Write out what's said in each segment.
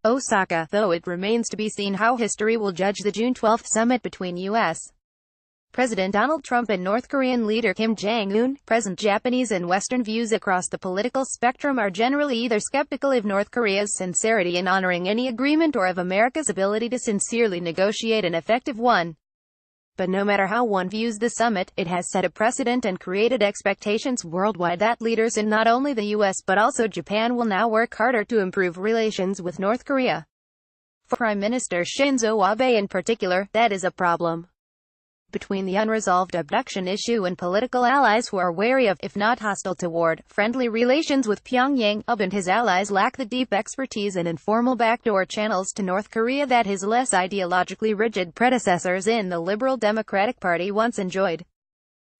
Osaka, though it remains to be seen how history will judge the June 12 summit between U.S. President Donald Trump and North Korean leader Kim Jong-un. Present Japanese and Western views across the political spectrum are generally either skeptical of North Korea's sincerity in honoring any agreement or of America's ability to sincerely negotiate an effective one. But no matter how one views the summit, it has set a precedent and created expectations worldwide that leaders in not only the U.S. but also Japan will now work harder to improve relations with North Korea. For Prime Minister Shinzo Abe in particular, that is a problem. Between the unresolved abduction issue and political allies who are wary of, if not hostile toward, friendly relations with Pyongyang, Abe and his allies lack the deep expertise and informal backdoor channels to North Korea that his less ideologically rigid predecessors in the Liberal Democratic Party once enjoyed.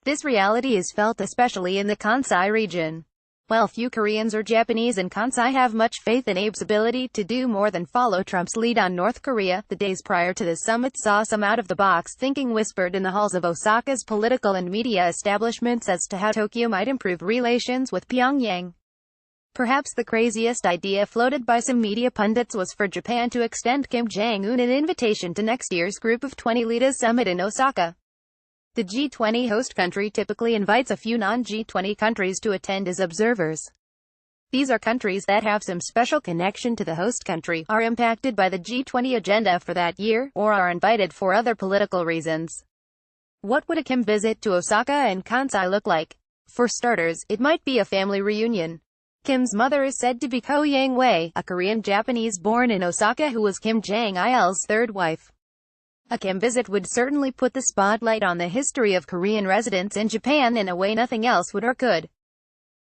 This reality is felt especially in the Kansai region. While few Koreans or Japanese in Kansai have much faith in Abe's ability to do more than follow Trump's lead on North Korea, the days prior to the summit saw some out-of-the-box thinking whispered in the halls of Osaka's political and media establishments as to how Tokyo might improve relations with Pyongyang. Perhaps the craziest idea floated by some media pundits was for Japan to extend Kim Jong-un an invitation to next year's Group of 20 Leaders Summit in Osaka. The G20 host country typically invites a few non-G20 countries to attend as observers. These are countries that have some special connection to the host country, are impacted by the G20 agenda for that year, or are invited for other political reasons. What would a Kim visit to Osaka and Kansai look like? For starters, it might be a family reunion. Kim's mother is said to be Ko Yang-wei, a Korean Japanese born in Osaka who was Kim Jong-il's third wife. A Kim visit would certainly put the spotlight on the history of Korean residents in Japan in a way nothing else would or could.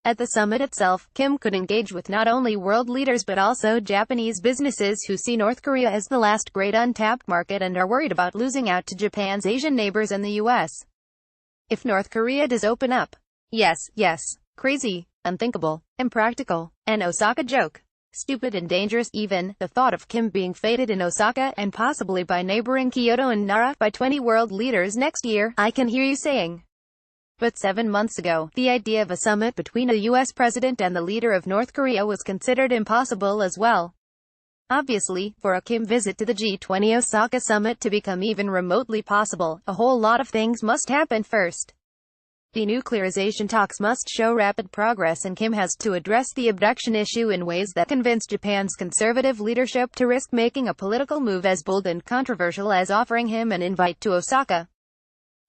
At the summit itself, Kim could engage with not only world leaders but also Japanese businesses who see North Korea as the last great untapped market and are worried about losing out to Japan's Asian neighbors and the U.S. If North Korea does open up. Yes, crazy, unthinkable, impractical, an Osaka joke. Stupid and dangerous even, the thought of Kim being feted in Osaka, and possibly by neighboring Kyoto and Nara, by 20 world leaders next year, I can hear you saying. But 7 months ago, the idea of a summit between a U.S. president and the leader of North Korea was considered impossible as well. Obviously, for a Kim visit to the G20 Osaka summit to become even remotely possible, a whole lot of things must happen first. Denuclearization talks must show rapid progress and Kim has to address the abduction issue in ways that convince Japan's conservative leadership to risk making a political move as bold and controversial as offering him an invite to Osaka.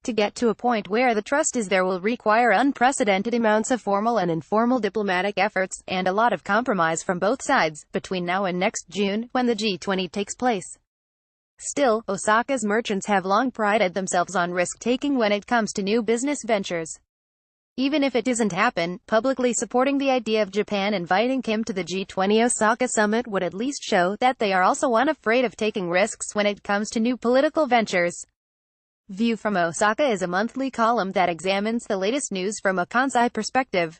To get to a point where the trust is there will require unprecedented amounts of formal and informal diplomatic efforts, and a lot of compromise from both sides, between now and next June, when the G20 takes place. Still, Osaka's merchants have long prided themselves on risk-taking when it comes to new business ventures. Even if it doesn't happen, publicly supporting the idea of Japan inviting Kim to the G20 Osaka summit would at least show that they are also unafraid of taking risks when it comes to new political ventures. View from Osaka is a monthly column that examines the latest news from a Kansai perspective.